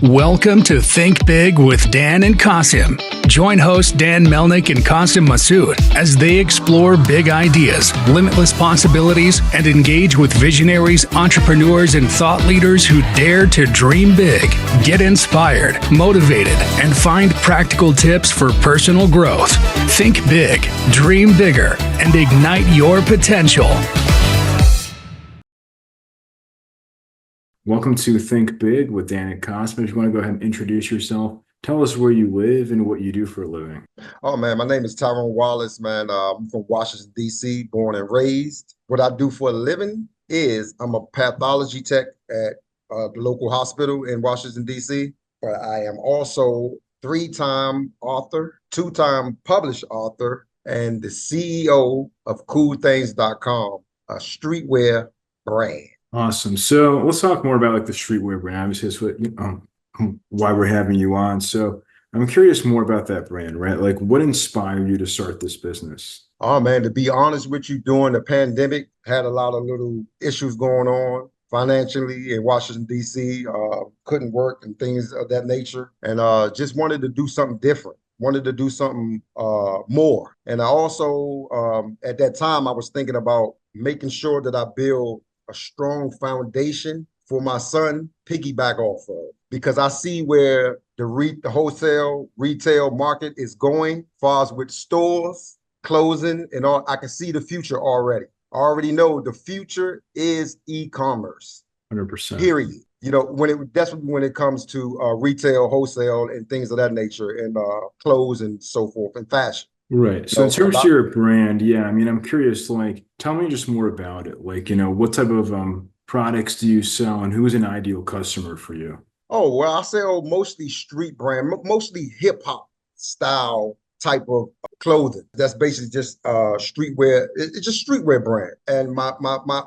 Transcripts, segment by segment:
Welcome to Think Big with Dan and Qasim. Join hosts Dan Melnick and Qasim Masood as they explore big ideas, limitless possibilities, and engage with visionaries, entrepreneurs, and thought leaders who dare to dream big, get inspired, motivated, and find practical tips for personal growth. Think big, dream bigger, and ignite your potential. Welcome to Think Big with Dan and Qasim. If you want to go ahead and introduce yourself, tell us where you live and what you do for a living. Oh man, my name is Tyrone Wallace, man. I'm from Washington, D.C., born and raised. What I do for a living is I'm a pathology tech at the local hospital in Washington, D.C., but I am also three-time author, two-time published author, and the CEO of KoolThangz.com, a streetwear brand. Awesome. So let's talk more about the streetwear brand. Obviously, that's why we're having you on. So I'm curious more about that brand, right? Like, what inspired you to start this business? Oh man, to be honest with you, during the pandemic, had a lot of little issues going on financially in Washington, D.C., couldn't work and things of that nature, and just wanted to do something different, wanted to do something more. And I also, at that time, I was thinking about making sure that I build a strong foundation for my son piggyback off of, because I see where the wholesale retail market is going, as far as with stores closing and all. I can see the future already. I already know the future is e-commerce. 100%. Period. You know, when it comes to retail, wholesale, and things of that nature, and clothes and so forth, and fashion. Right. So in terms of your brand, yeah, I mean, I'm curious, tell me just more about it. What type of products do you sell and who is an ideal customer for you? Oh, well, I sell mostly street brand, mostly hip hop style type of clothing. That's basically just streetwear. It's just streetwear brand. And my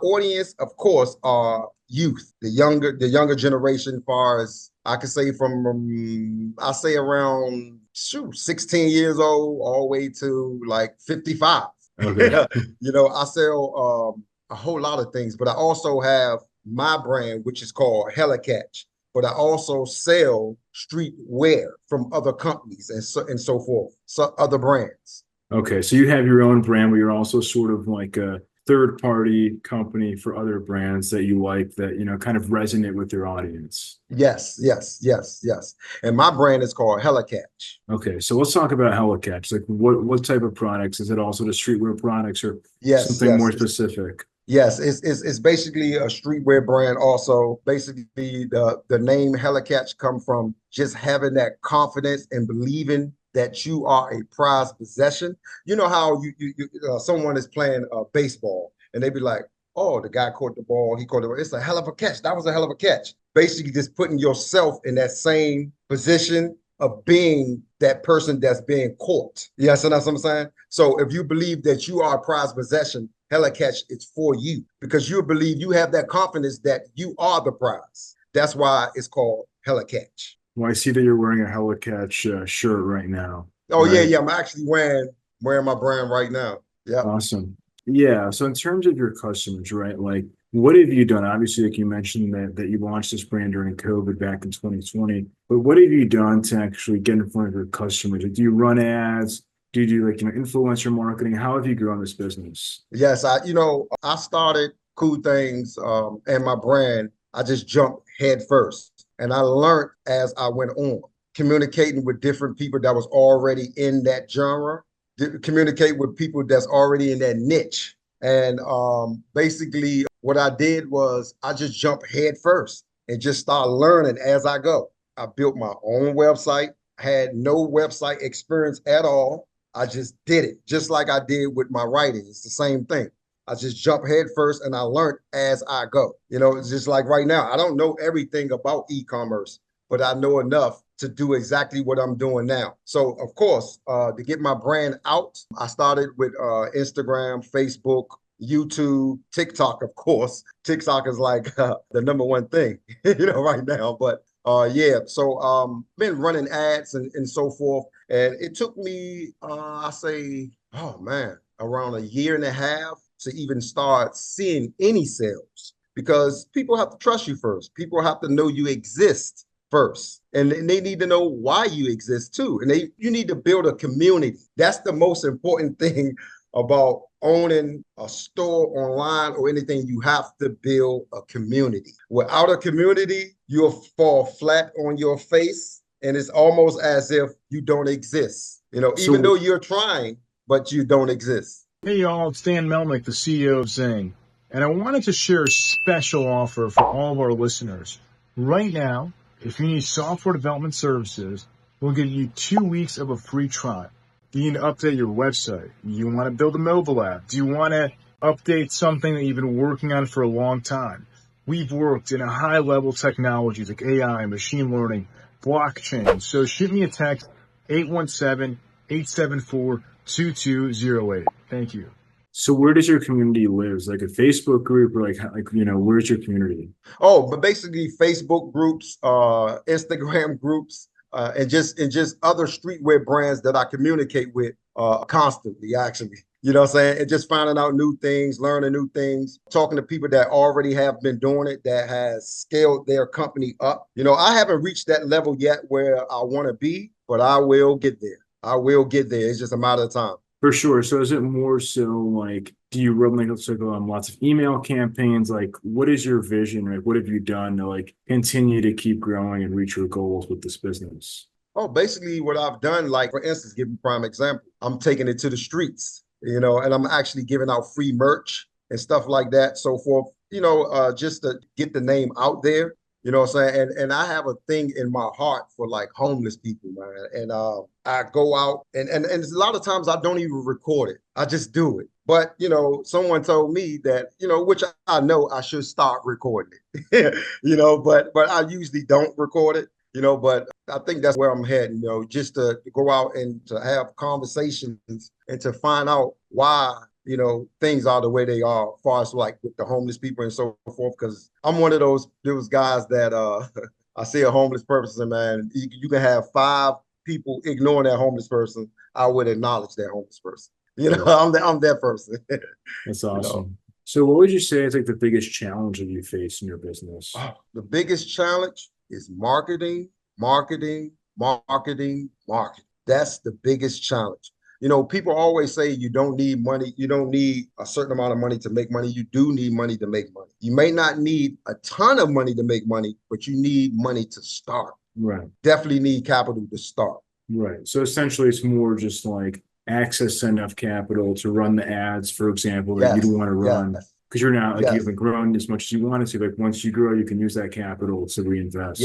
audience, of course, are youth, the younger generation, as far as I can say, from I say around 16 years old all the way to like 55. Okay. You know, I sell a whole lot of things, but I also have my brand, which is called Hella Catch. But I also sell streetwear from other companies and so forth, so other brands. Okay, so you have your own brand, but you're also sort of like a third-party company for other brands that you like that, kind of resonate with your audience. Yes. And my brand is called Hella Catch. Okay, so let's talk about Hella Catch. Like, what type of products? Is it also the streetwear products or something more specific? Yes, it's basically a streetwear brand also. Basically, the name Hella Catch come from just having that confidence and believing that you are a prized possession. You know how someone is playing baseball and they be like, oh, the guy caught the ball, he caught the ball. It's a hell of a catch. That was a hell of a catch. Basically, just putting yourself in that same position of being that person that's being caught. Yes, and that's what I'm saying. So if you believe that you are a prized possession, Hella Catch is for you, because you believe, you have that confidence that you are the prize. That's why it's called Hella Catch. Well, I see that you're wearing a Hella Catch shirt right now. Oh, right? Yeah. I'm actually wearing my brand right now. Yeah. Awesome. Yeah. So in terms of your customers, right? Like, what have you done? Obviously, like you mentioned that you launched this brand during COVID back in 2020, but what have you done to actually get in front of your customers? Like, do you run ads? Do you do influencer marketing? How have you grown this business? Yes, I started Kool Thangz and my brand. I just jumped head first, and I learned as I went on, communicating with different people that was already in that genre, communicate with people that's already in that niche. And basically what I did was I just jumped head first and just started learning as I go. I built my own website, had no website experience at all. I just did it, just like I did with my writing. It's the same thing. I just jump head first and I learned as I go. It's just like right now, I don't know everything about e-commerce, but I know enough to do exactly what I'm doing now. So of course, to get my brand out, I started with Instagram, Facebook, YouTube, TikTok, of course. TikTok is like the number one thing, right now. But so been running ads and so forth. And it took me, around a year and a half to even start seeing any sales, because people have to trust you first. People have to know you exist first. And they need to know why you exist too. And you need to build a community. That's the most important thing about owning a store online or anything. You have to build a community. Without a community, you'll fall flat on your face, and it's almost as if you don't exist. Even though you're trying, but you don't exist. Hey y'all, it's Dan Melnick, the CEO of Zing, and I wanted to share a special offer for all of our listeners. Right now, if you need software development services, we'll give you 2 weeks of a free trial. Do you need to update your website? Do you want to build a mobile app? Do you want to update something that you've been working on for a long time? We've worked in a high-level technologies like AI, machine learning, blockchain. So shoot me a text, 817-874-2208. Thank you. So where does your community live? Is like a Facebook group, or where's your community? Oh, but basically Facebook groups, Instagram groups, and just other streetwear brands that I communicate with constantly, actually. You know what I'm saying? And just finding out new things, learning new things, talking to people that already have been doing it, that has scaled their company up. I haven't reached that level yet where I want to be, but I will get there. I will get there. It's just a matter of time. For sure. So is it more so like, do you run lots of email campaigns? Like, what is your vision? Like, what have you done to continue to keep growing and reach your goals with this business? Oh, basically what I've done, like for instance, give you a prime example, I'm taking it to the streets, and I'm actually giving out free merch and stuff like that. So forth, just to get the name out there. You know what I'm saying? And I have a thing in my heart for homeless people, man. And I go out and a lot of times I don't even record it. I just do it. But, someone told me that, which I know I should start recording it, but I usually don't record it, but I think that's where I'm heading, just to go out and to have conversations and to find out why things are the way they are, as far as with the homeless people and so forth. Because I'm one of those guys that I see a homeless person, man. You can have 5 people ignoring that homeless person. I would acknowledge that homeless person. I'm that person. That's awesome. So what would you say is the biggest challenge that you face in your business? The biggest challenge is marketing. That's the biggest challenge. People always say you don't need money. You don't need a certain amount of money to make money. You do need money to make money. You may not need a ton of money to make money, but you need money to start. Right. Definitely need capital to start. Right. So essentially it's more just access enough capital to run the ads, for example, that you don't want to run. Because you're not you haven't grown as much as you wanted to. Once you grow, you can use that capital to reinvest.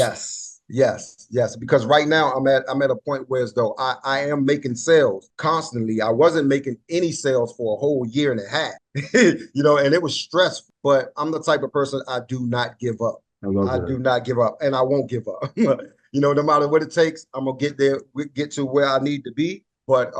Yes. Because right now I'm at a point where as though I am making sales constantly. I wasn't making any sales for a whole year and a half, and it was stressful. But I'm the type of person, I do not give up. I do not give up, and I won't give up. No matter what it takes, I'm gonna get there. We get to where I need to be. But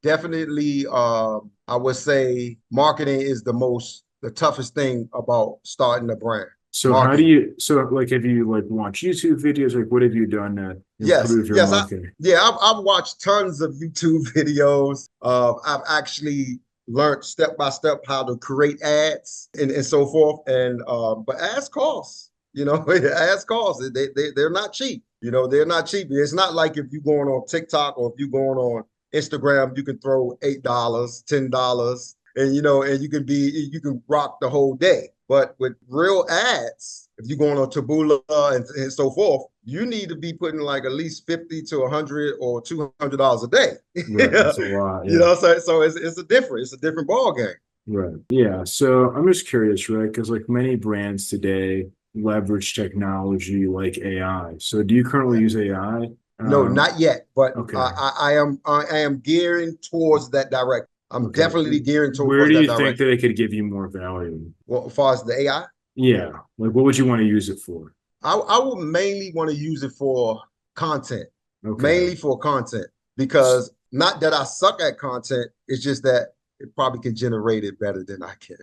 definitely, I would say marketing is the toughest thing about starting a brand. So how do you, have you watched YouTube videos? What have you done to improve your marketing? I've watched tons of YouTube videos. I've actually learned step by step how to create ads and so forth. And but ads cost, ads cost. They're not cheap. They're not cheap. It's not like if you're going on TikTok or if you're going on Instagram, you can throw $8, $10, and you can rock the whole day. But with real ads, if you're going on Taboola and so forth, you need to be putting at least $50 to $100 or $200 a day. Right, that's a lot. Yeah. So it's a different ball game. Right. Yeah. So I'm just curious, right? Because many brands today leverage technology like AI. So do you currently use AI? No, not yet. But okay. I am gearing towards that direction. I'm definitely gearing towards that direction. Where do you think that it could give you more value? Well, as far as the AI? Yeah. What would you want to use it for? I would mainly want to use it for content. Okay. Mainly for content. Because not that I suck at content, it's just that it probably can generate it better than I can.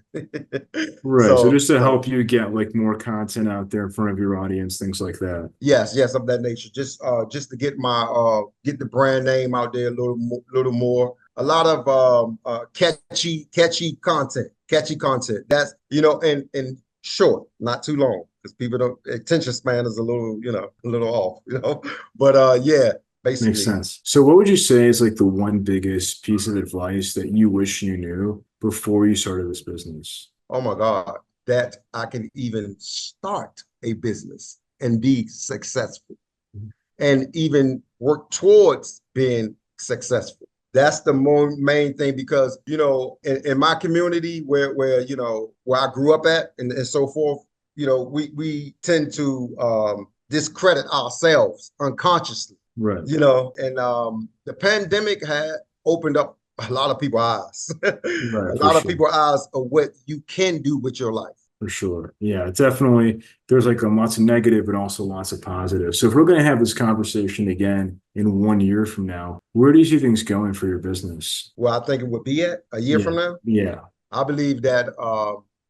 Right. So just to help you get more content out there in front of your audience, things like that. Yes, of that nature. Just to get my get the brand name out there a little more. A lot of catchy content. That's in short, not too long. because people don't attention span is a little, a little off, But yeah, Makes basically. sense. So what would you say is like the one biggest piece of advice that you wish you knew before you started this business? Oh my God, that I can even start a business and be successful and even work towards being successful. That's the main thing because, in my community where I grew up at and so forth, we tend to discredit ourselves unconsciously, Right. and the pandemic had opened up a lot of people's eyes, Right, a for lot of sure. people's eyes of what you can do with your life. For sure. Yeah, definitely. There's like lots of negative and also lots of positive. So if we're going to have this conversation again in 1 year from now, where do you see things going for your business? Where I think it would be at a year Yeah. from now. Yeah. I believe that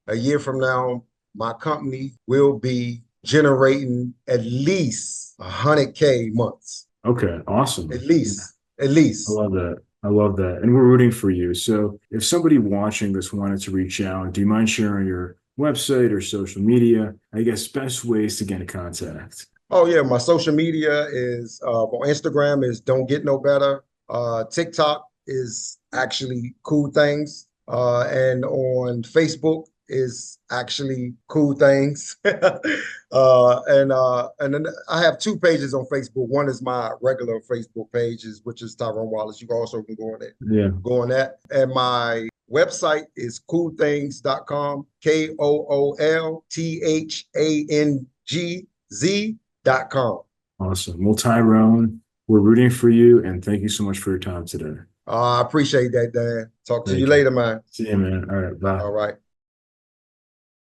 a year from now, my company will be generating at least 100K months. Okay. Awesome. At least. I love that. I love that. And we're rooting for you. So if somebody watching this wanted to reach out, do you mind sharing your website or social media? I guess best ways to get in contact. Oh yeah, my social media is on Instagram is Don't Get No Better. TikTok is actually Kool Thangz. And on Facebook is actually Kool Thangz. And then I have two pages on Facebook. One is my regular Facebook pages, which is Tyrone Wallace. You can also go on it. Yeah. Go on that. And my website is koolthangz.com, KOOLTHANGZ.com. Awesome. Well, Tyrone, we're rooting for you and thank you so much for your time today. I appreciate that, Dan. Talk to Thank you you. later, man. See you, man. All right. Bye. All right.